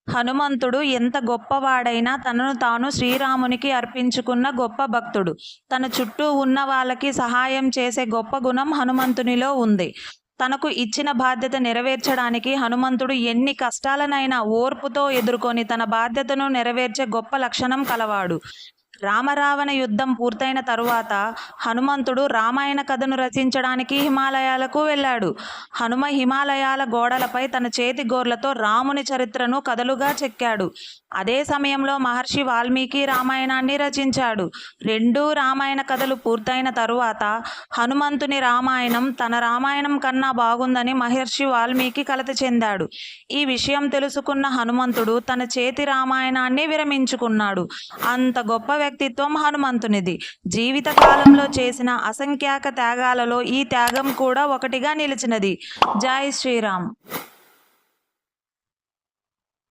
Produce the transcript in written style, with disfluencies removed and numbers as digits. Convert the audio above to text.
హనుమంతుడు ఎంత గొప్పవాడైనా తనను తాను శ్రీరామునికి అర్పించుకున్న గొప్ప భక్తుడు. తన చుట్టూ ఉన్న వాళ్ళకి సహాయం చేసే గొప్ప గుణం హనుమంతునిలో ఉంది. తనకు ఇచ్చిన బాధ్యత నెరవేర్చడానికి హనుమంతుడు ఎన్ని కష్టాలనైనా ఓర్పుతో ఎదుర్కొని తన బాధ్యతను నెరవేర్చే గొప్ప లక్షణం కలవాడు. రామరావణ యుద్ధం పూర్తయిన తరువాత హనుమంతుడు రామాయణ కథను రచించడానికి హిమాలయాలకు వెళ్ళాడు. హనుమ హిమాలయాల గోడలపై తన చేతి గోర్లతో రాముని చరిత్రను కథలుగా చెక్కాడు. అదే సమయంలో మహర్షి వాల్మీకి రామాయణాన్ని రచించాడు. రెండూ రామాయణ కథలు పూర్తయిన తరువాత హనుమంతుని రామాయణం తన రామాయణం కన్నా బాగుందని మహర్షి వాల్మీకి కలత చెందాడు. ఈ విషయం తెలుసుకున్న హనుమంతుడు తన చేతి రామాయణాన్ని విరమించుకున్నాడు. అంత గొప్ప వ్యక్తిత్వం హనుమంతునిది. జీవిత కాలంలో చేసిన అసంఖ్యాక త్యాగాలలో ఈ త్యాగం కూడా ఒకటిగా నిలిచినది. జై శ్రీరామ్.